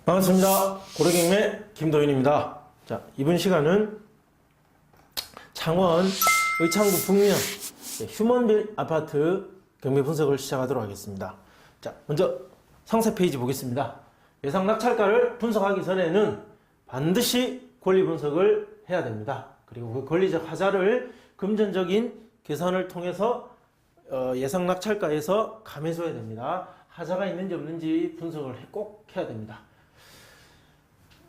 반갑습니다. 고려경매 김도윤입니다. 자, 이번 시간은 창원 의창구 북면 휴먼빌 아파트 경매 분석을 시작하도록 하겠습니다. 자, 먼저 상세 페이지 보겠습니다. 예상 낙찰가를 분석하기 전에는 반드시 권리 분석을 해야 됩니다. 그리고 그 권리적 하자를 금전적인 계산을 통해서 예상 낙찰가에서 감해줘야 됩니다. 하자가 있는지 없는지 분석을 꼭 해야 됩니다.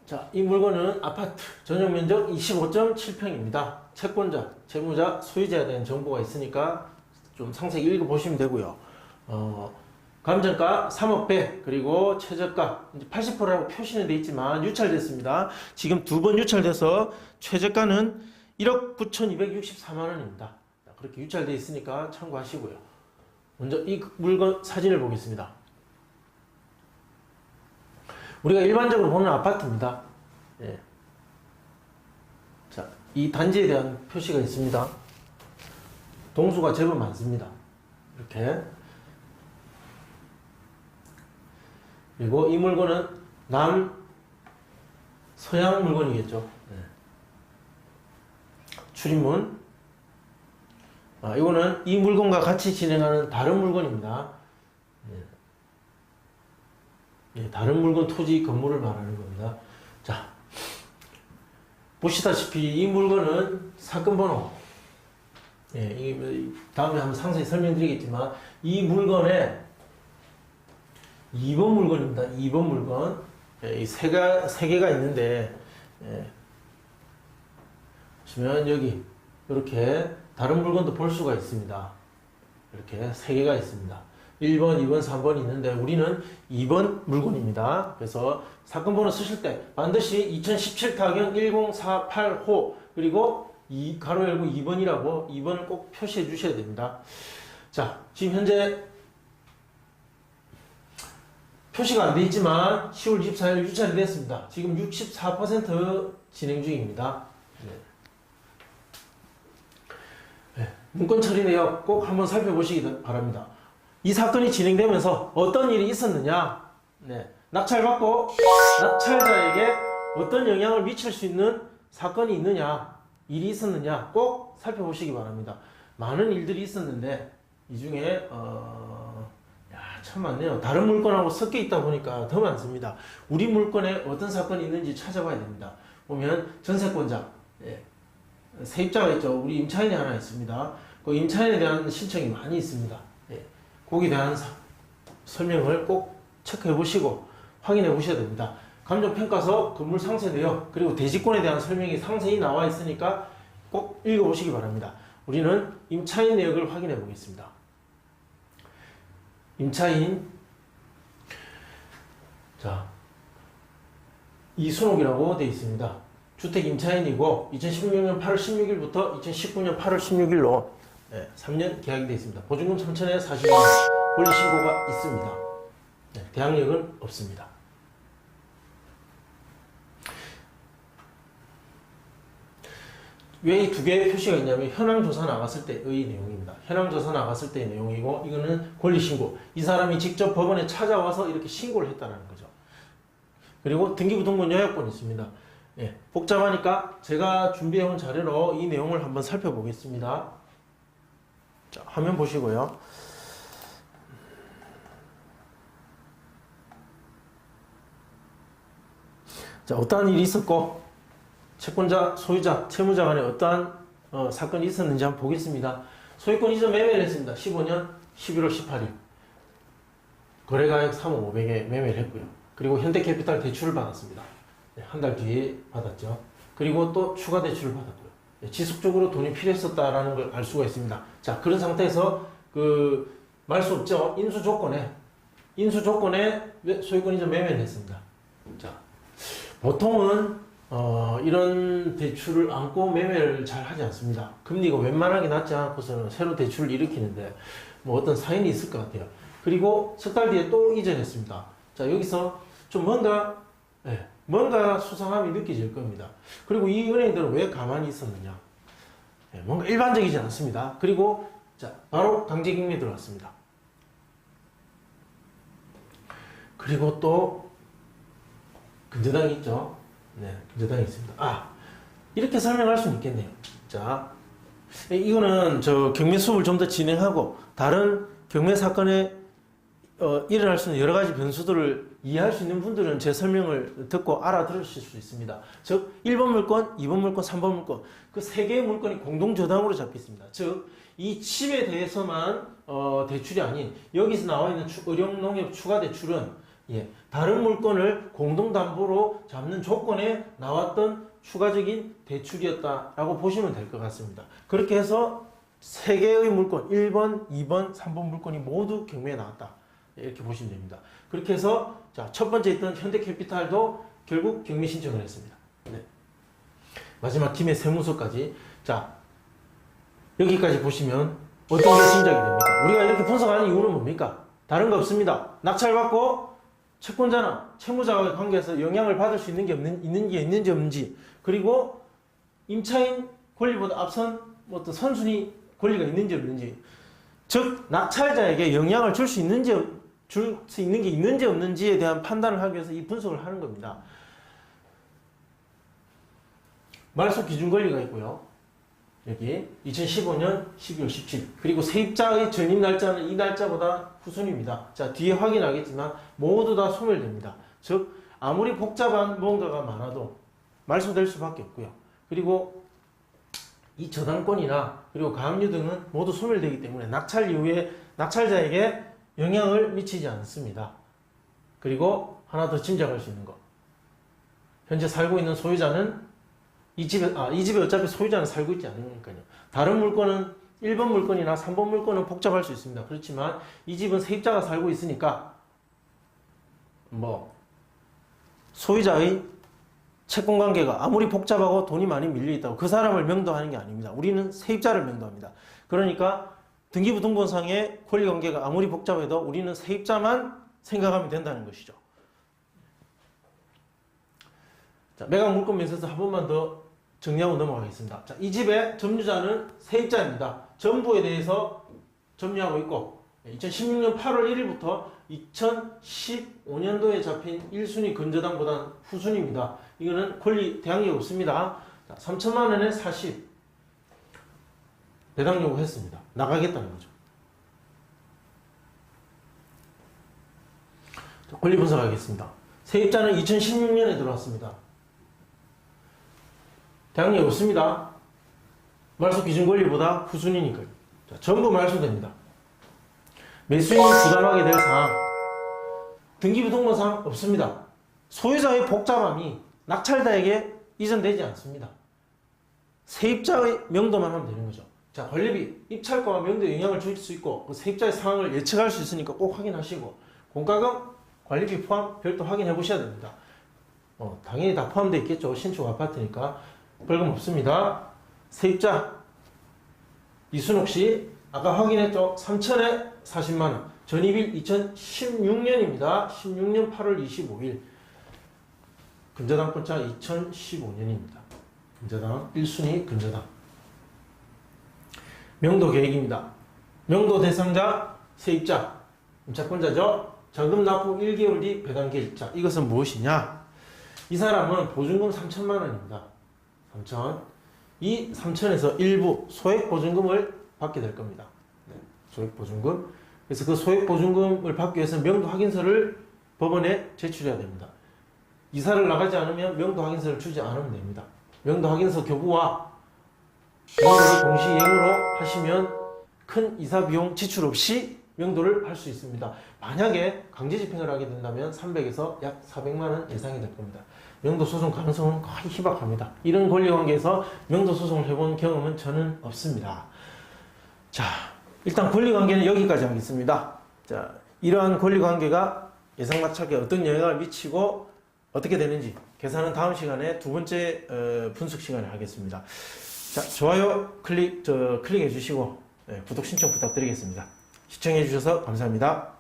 자, 이 물건은 아파트 전용 면적 25.7평입니다. 채권자, 채무자, 소유자에 대한 정보가 있으니까 좀 상세히 읽어보시면 되고요. 감정가 3억 배, 그리고 최저가 80%라고 표시는 돼 있지만 유찰됐습니다. 지금 두 번 유찰돼서 최저가는 1억 9,264만 원입니다. 그렇게 유찰돼 있으니까 참고하시고요. 먼저 이 물건 사진을 보겠습니다. 우리가 일반적으로 보는 아파트입니다. 예. 자, 이 단지에 대한 표시가 있습니다. 동수가 제법 많습니다. 이렇게. 그리고 이 물건은 서양 물건이겠죠. 예. 출입문. 이거는 이 물건과 같이 진행하는 다른 물건입니다. 예, 다른 물건, 토지, 건물을 말하는 겁니다. 자, 보시다시피 이 물건은 사건 번호. 예, 이 다음에 한번 상세히 설명드리겠지만 이 물건에 2번 물건입니다. 2번 물건. 예, 이 세 개가 있는데, 예, 보시면 여기 이렇게 다른 물건도 볼 수가 있습니다. 이렇게 3개가 있습니다. 1번, 2번, 3번이 있는데 우리는 2번 물건입니다. 그래서 사건 번호 쓰실 때 반드시 2017 타경 1048호 그리고 가로 열고 2번이라고 2번을 꼭 표시해 주셔야 됩니다. 자, 지금 현재 표시가 안 돼 있지만 10월 24일 유찰이 됐습니다. 지금 64% 진행 중입니다. 네. 문건 처리 내역 꼭 한번 살펴보시기 바랍니다. 이 사건이 진행되면서 어떤 일이 있었느냐, 네. 낙찰받고 낙찰자에게 어떤 영향을 미칠 수 있는 사건이 있느냐, 일이 있었느냐 꼭 살펴보시기 바랍니다. 많은 일들이 있었는데 이 중에 참 많네요. 다른 물건하고 섞여 있다 보니까 더 많습니다. 우리 물건에 어떤 사건이 있는지 찾아봐야 됩니다. 보면 전세권자, 예. 세입자가 있죠. 우리 임차인이 하나 있습니다. 그 임차인에 대한 신청이 많이 있습니다. 예. 거기에 대한 설명을 꼭 체크해 보시고 확인해 보셔야 됩니다. 감정평가서, 건물 상세 내역, 그리고 대지권에 대한 설명이 상세히 나와 있으니까 꼭 읽어 보시기 바랍니다. 우리는 임차인 내역을 확인해 보겠습니다. 임차인, 자, 이순옥이라고 되어 있습니다. 주택 임차인이고 2016년 8월 16일부터 2019년 8월 16일로 3년 계약이 되어 있습니다. 보증금 3,000에 40만 원, 권리 신고가 있습니다. 네, 대항력은 없습니다. 왜 이 두 개의 표시가 있냐면 현황 조사 나갔을 때의 내용입니다. 현황 조사 나갔을 때의 내용이고 이거는 권리 신고. 이 사람이 직접 법원에 찾아와서 이렇게 신고를 했다는 거죠. 그리고 등기부등본 요약본이 있습니다. 예, 복잡하니까 제가 준비해온 자료로 이 내용을 한번 살펴보겠습니다. 자, 화면 보시고요. 자, 어떠한 일이 있었고 채권자, 소유자, 채무자 간에 어떠한 사건이 있었는지 한번 보겠습니다. 소유권 이전 매매를 했습니다. 15년 11월 18일 거래가액 3억 500에 매매를 했고요. 그리고 현대캐피탈 대출을 받았습니다. 네, 한 달 뒤에 받았죠. 그리고 또 추가 대출을 받았고요. 네, 지속적으로 돈이 필요했었다라는 걸 알 수가 있습니다. 자, 그런 상태에서 말 수 없죠. 인수 조건에 소유권 이전 매매를 했습니다. 자, 보통은 이런 대출을 안고 매매를 잘 하지 않습니다. 금리가 웬만하게 낮지 않고서는 새로 대출을 일으키는데 뭐 어떤 사인이 있을 것 같아요. 그리고 석 달 뒤에 또 이전했습니다. 자, 여기서 좀 뭔가 수상함이 느껴질 겁니다. 그리고 이 은행들은 왜 가만히 있었느냐? 뭔가 일반적이지 않습니다. 그리고 자, 바로 강제경매 들어왔습니다. 그리고 또 근저당이 있죠. 네, 근저당이 있습니다. 이렇게 설명할 수는 있겠네요. 자, 이거는 저 경매 수업을 좀 더 진행하고 다른 경매 사건에 일어날 수 있는 여러 가지 변수들을 이해할 수 있는 분들은 제 설명을 듣고 알아들으실 수 있습니다. 즉 1번 물건, 2번 물건, 3번 물건 그 세 개의 물건이 공동 저당으로 잡혀 있습니다. 즉 이 집에 대해서만 대출이 아닌 여기서 나와 있는 의료농협 추가 대출은 다른 물건을 공동 담보로 잡는 조건에 나왔던 추가적인 대출이었다라고 보시면 될 것 같습니다. 그렇게 해서 세 개의 물건 1번, 2번, 3번 물건이 모두 경매에 나왔다. 이렇게 보시면 됩니다. 그렇게 해서 자, 첫 번째 있던 현대캐피탈도 결국 경매 신청을 했습니다. 네. 마지막 김해 세무서까지. 자, 여기까지 보시면 어떤 게 짐작이 됩니까? 우리가 이렇게 분석하는 이유는 뭡니까? 다른 거 없습니다. 낙찰받고 채권자나 채무자와의 관계에서 영향을 받을 수 있는 게 있는지 없는지, 그리고 임차인 권리보다 앞선 어떤 선순위 권리가 있는지 없는지, 즉 낙찰자에게 영향을 줄 수 있는 게 있는지 없는지에 대한 판단을 하기 위해서 이 분석을 하는 겁니다. 말소 기준 권리가 있고요. 여기 2015년 12월 17일, 그리고 세입자의 전입 날짜는 이 날짜보다 후순위입니다. 자, 뒤에 확인하겠지만 모두 다 소멸됩니다. 즉 아무리 복잡한 무언가가 많아도 말소될 수밖에 없고요. 그리고 이 저당권이나 그리고 가압류 등은 모두 소멸되기 때문에 낙찰 이후에 낙찰자에게 영향을 미치지 않습니다. 그리고 하나 더 짐작할 수 있는 것, 현재 살고 있는 소유자는 이 집에 어차피 소유자는 살고 있지 않으니까요. 다른 물건은 1번 물건이나 3번 물건은 복잡할 수 있습니다. 그렇지만 이 집은 세입자가 살고 있으니까 소유자의 채권 관계가 아무리 복잡하고 돈이 많이 밀려 있다고 그 사람을 명도하는 게 아닙니다. 우리는 세입자를 명도합니다. 그러니까 등기부등본상의 권리 관계가 아무리 복잡해도 우리는 세입자만 생각하면 된다는 것이죠. 자, 매각 물건 면세서 한 번만 더 정리하고 넘어가겠습니다. 자, 이 집의 점유자는 세입자입니다. 전부에 대해서 점유하고 있고 2016년 8월 1일부터 2015년도에 잡힌 1순위 근저당보다는 후순위입니다. 이거는 권리 대항력이 없습니다. 자, 3천만 원에 40 배당 요구했습니다. 나가겠다는 거죠. 자, 권리 분석하겠습니다. 세입자는 2016년에 들어왔습니다. 대항력이 없습니다. 말소 기준 권리보다 후순위니까요. 자, 전부 말소됩니다. 매수인이 부담하게 될 사항, 등기부등본상 없습니다. 소유자의 복잡함이 낙찰자에게 이전되지 않습니다. 세입자의 명도만 하면 되는 거죠. 자, 관리비, 입찰가와 명도에 영향을 줄 수 있고 그 세입자의 상황을 예측할 수 있으니까 꼭 확인하시고, 공과금, 관리비 포함 별도 확인해 보셔야 됩니다. 당연히 다 포함되어 있겠죠. 신축 아파트니까. 벌금 없습니다. 세입자 이순옥 씨 아까 확인했죠. 3천에 40만 원. 전입일 2016년입니다. 16년 8월 25일. 근저당권자 2015년입니다. 근저당 1순위 근저당. 명도 계획입니다. 명도 대상자 세입자 임차권자죠. 자금 납부 1개월 뒤 배당 계획자. 이것은 무엇이냐? 이 사람은 보증금 3천만 원입니다. 3천. 이 3천에서 일부 소액 보증금을 받게 될 겁니다. 네, 소액 보증금. 그래서 그 소액 보증금을 받기 위해서 명도 확인서를 법원에 제출해야 됩니다. 이사를 나가지 않으면 명도 확인서를 주지 않으면 됩니다. 명도 확인서 교부와 명도를 동시행으로 하시면 큰 이사 비용 지출 없이 명도를 할 수 있습니다. 만약에 강제 집행을 하게 된다면 300에서 약 400만 원 예상이 될 겁니다. 명도 소송 가능성은 거의 희박합니다. 이런 권리 관계에서 명도 소송을 해본 경험은 저는 없습니다. 자, 일단 권리 관계는 여기까지 하겠습니다. 자, 이러한 권리 관계가 예상 낙찰에 어떤 영향을 미치고 어떻게 되는지 계산은 다음 시간에 두 번째 분석 시간에 하겠습니다. 자, 좋아요 클릭해 주시고 구독 신청 부탁드리겠습니다. 시청해 주셔서 감사합니다.